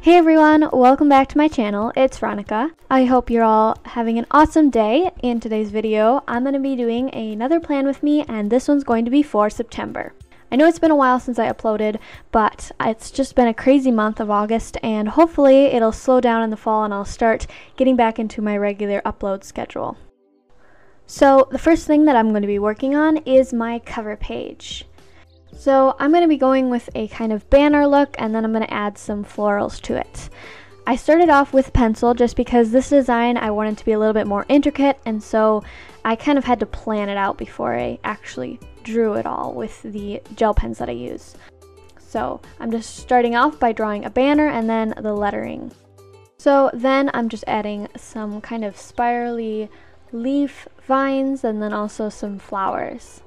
Hey everyone, welcome back to my channel. It's Veronica. I hope you're all having an awesome day. In today's video, I'm going to be doing another plan with me, and this one's going to be for September. I know it's been a while since I uploaded, but it's just been a crazy month of August, and hopefully it'll slow down in the fall and I'll start getting back into my regular upload schedule. So the first thing that I'm going to be working on is my cover page. So I'm going to be going with a kind of banner look, and then I'm going to add some florals to it. I started off with pencil just because this design I wanted to be a little bit more intricate, and so I kind of had to plan it out before I actually drew it all with the gel pens that I use. So I'm just starting off by drawing a banner and then the lettering. So then I'm just adding some kind of spirally leaf vines and then also some flowers.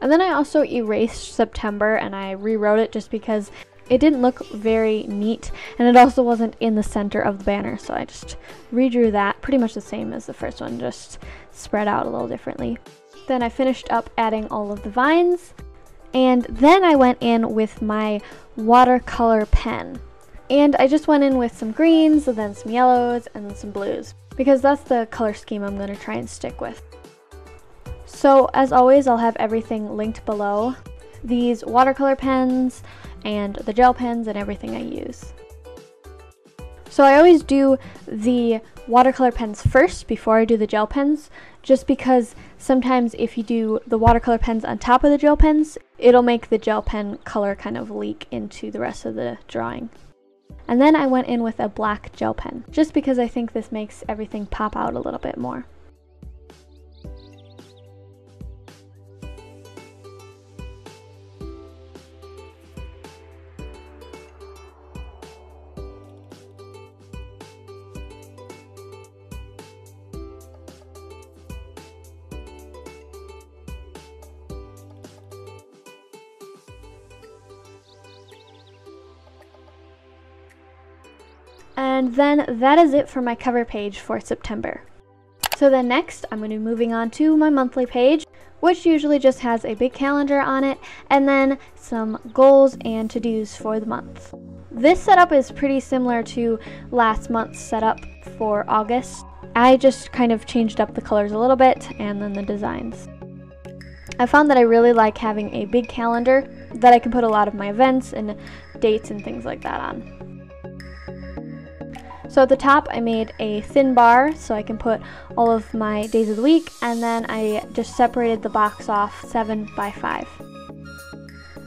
And then I also erased September and I rewrote it just because it didn't look very neat, and it also wasn't in the center of the banner, so I just redrew that pretty much the same as the first one, just spread out a little differently. Then I finished up adding all of the vines, and then I went in with my watercolor pen. And I just went in with some greens, and then some yellows, and then some blues, because that's the color scheme I'm going to try and stick with. So as always, I'll have everything linked below. These watercolor pens and the gel pens and everything I use. So I always do the watercolor pens first before I do the gel pens, just because sometimes if you do the watercolor pens on top of the gel pens, it'll make the gel pen color kind of leak into the rest of the drawing. And then I went in with a black gel pen, just because I think this makes everything pop out a little bit more. And then that is it for my cover page for September. So then next, I'm going to be moving on to my monthly page, which usually just has a big calendar on it, and then some goals and to-dos for the month. This setup is pretty similar to last month's setup for August. I just kind of changed up the colors a little bit, and then the designs. I found that I really like having a big calendar that I can put a lot of my events and dates and things like that on. So at the top I made a thin bar so I can put all of my days of the week, and then I just separated the box off 7 by 5.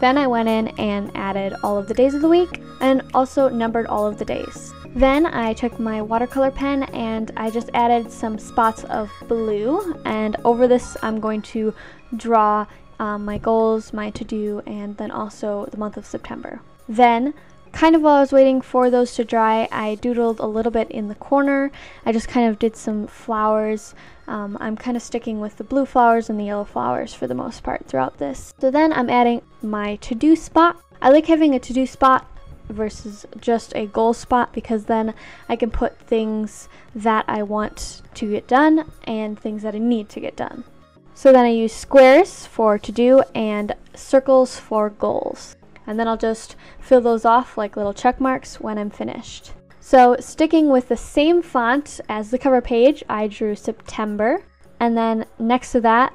Then I went in and added all of the days of the week and also numbered all of the days. Then I took my watercolor pen and I just added some spots of blue, and over this I'm going to draw my goals, my to-do, and then also the month of September. Then kind of while I was waiting for those to dry, I doodled a little bit in the corner. I just kind of did some flowers. I'm kind of sticking with the blue flowers and the yellow flowers for the most part throughout this. So then I'm adding my to-do spot. I like having a to-do spot versus just a goal spot, because then I can put things that I want to get done and things that I need to get done. So then I use squares for to-do and circles for goals. And then I'll just fill those off like little check marks when I'm finished. So sticking with the same font as the cover page, I drew September, and then next to that,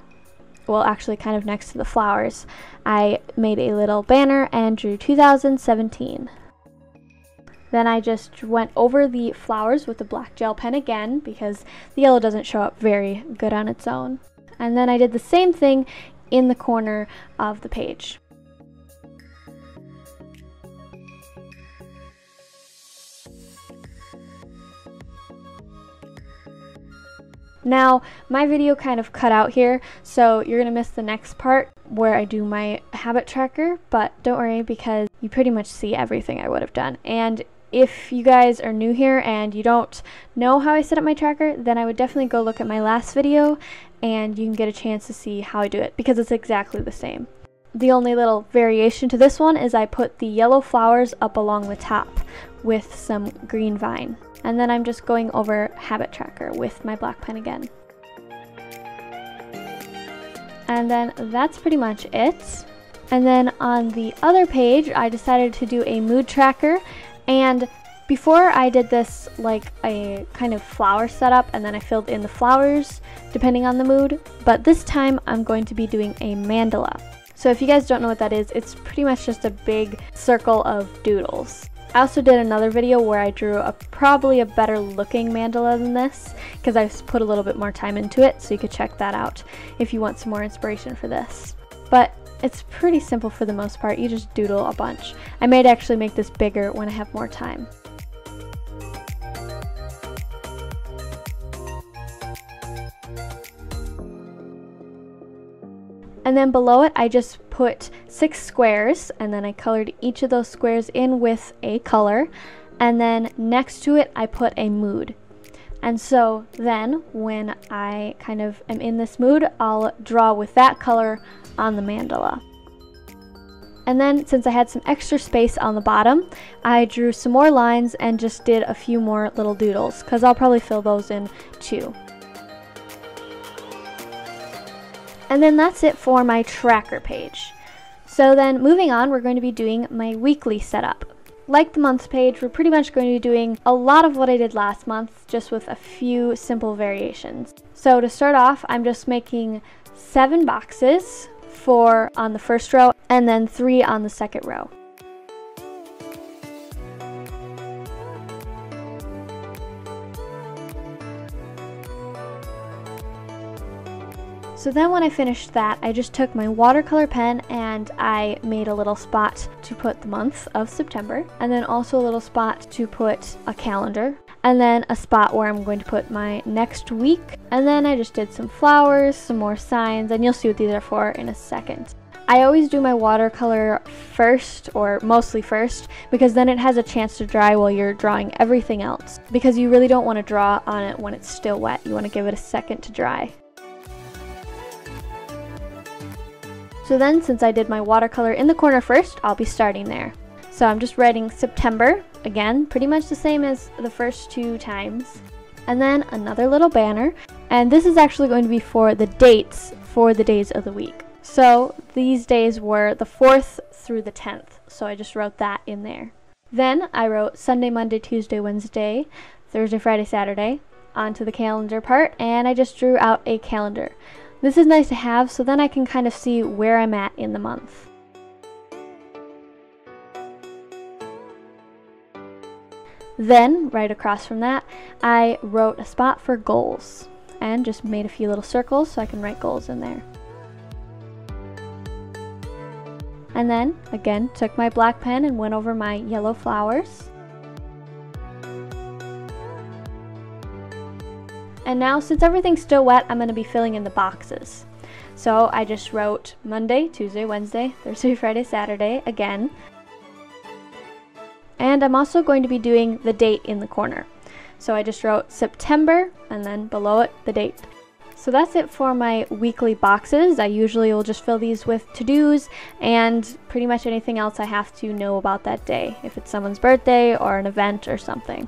well actually kind of next to the flowers, I made a little banner and drew 2017. Then I just went over the flowers with the black gel pen again, because the yellow doesn't show up very good on its own. And then I did the same thing in the corner of the page. Now, my video kind of cut out here, so you're going to miss the next part where I do my habit tracker, but don't worry because you pretty much see everything I would have done. And if you guys are new here and you don't know how I set up my tracker, then I would definitely go look at my last video and you can get a chance to see how I do it, because it's exactly the same. The only little variation to this one is I put the yellow flowers up along the top with some green vine. And then I'm just going over habit tracker with my black pen again. And then that's pretty much it. And then on the other page, I decided to do a mood tracker. And before I did this like a kind of flower setup, and then I filled in the flowers depending on the mood. But this time I'm going to be doing a mandala. So if you guys don't know what that is, it's pretty much just a big circle of doodles. I also did another video where I drew probably a better looking mandala than this, because I've put a little bit more time into it, so you could check that out if you want some more inspiration for this. But it's pretty simple for the most part, you just doodle a bunch. I might actually make this bigger when I have more time. And then below it, I just put 6 squares, and then I colored each of those squares in with a color. And then next to it, I put a mood. And so then when I kind of am in this mood, I'll draw with that color on the mandala. And then since I had some extra space on the bottom, I drew some more lines and just did a few more little doodles, because I'll probably fill those in too. And then that's it for my tracker page. So then moving on, we're going to be doing my weekly setup. Like the months page, we're pretty much going to be doing a lot of what I did last month, just with a few simple variations. So to start off, I'm just making 7 boxes, 4 on the first row, and then 3 on the second row. So then when I finished that, I just took my watercolor pen and I made a little spot to put the month of September, and then also a little spot to put a calendar, and then a spot where I'm going to put my next week. And then I just did some flowers, some more signs, and you'll see what these are for in a second. I always do my watercolor first, or mostly first, because then it has a chance to dry while you're drawing everything else. Because you really don't want to draw on it when it's still wet. You want to give it a second to dry. So then, since I did my watercolor in the corner first, I'll be starting there. So I'm just writing September, again, pretty much the same as the first 2 times. And then another little banner, and this is actually going to be for the dates for the days of the week. So these days were the 4th through the 10th, so I just wrote that in there. Then I wrote Sunday, Monday, Tuesday, Wednesday, Thursday, Friday, Saturday onto the calendar part, and I just drew out a calendar. This is nice to have, so then I can kind of see where I'm at in the month. Then, right across from that, I wrote a spot for goals and just made a few little circles so I can write goals in there. And then, again, took my black pen and went over my yellow flowers. And now, since everything's still wet, I'm going to be filling in the boxes. So I just wrote Monday, Tuesday, Wednesday, Thursday, Friday, Saturday again. And I'm also going to be doing the date in the corner. So I just wrote September, and then below it, the date. So that's it for my weekly boxes. I usually will just fill these with to-dos and pretty much anything else I have to know about that day, if it's someone's birthday or an event or something.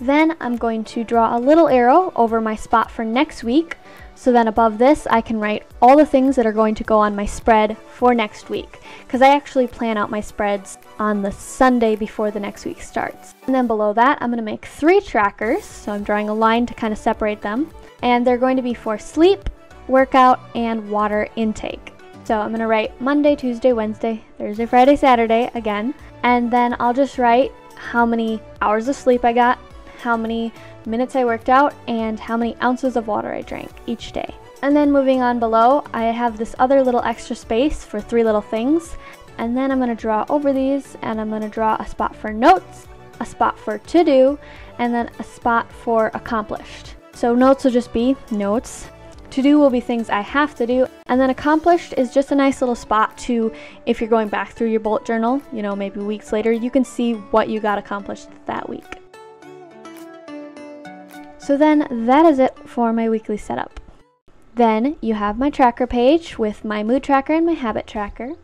Then I'm going to draw a little arrow over my spot for next week, so then above this I can write all the things that are going to go on my spread for next week, because I actually plan out my spreads on the Sunday before the next week starts. And then below that I'm going to make 3 trackers, so I'm drawing a line to kind of separate them, and they're going to be for sleep, workout, and water intake. So I'm going to write Monday, Tuesday, Wednesday, Thursday, Friday, Saturday again, and then I'll just write how many hours of sleep I got, how many minutes I worked out, and how many ounces of water I drank each day. And then moving on below, I have this other little extra space for 3 little things, and then I'm going to draw over these, and I'm going to draw a spot for notes, a spot for to do, and then a spot for accomplished. So notes will just be notes, to do will be things I have to do, and then accomplished is just a nice little spot to, if you're going back through your bullet journal, you know, maybe weeks later, you can see what you got accomplished that week. So then that is it for my weekly setup. Then you have my tracker page with my mood tracker and my habit tracker,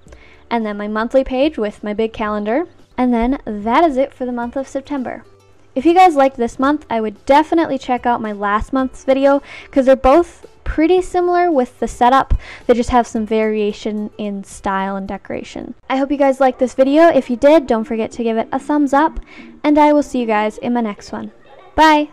and then my monthly page with my big calendar, and then that is it for the month of September. If you guys liked this month, I would definitely check out my last month's video because they're both pretty similar with the setup. They just have some variation in style and decoration. I hope you guys liked this video. If you did, don't forget to give it a thumbs up, and I will see you guys in my next one. Bye!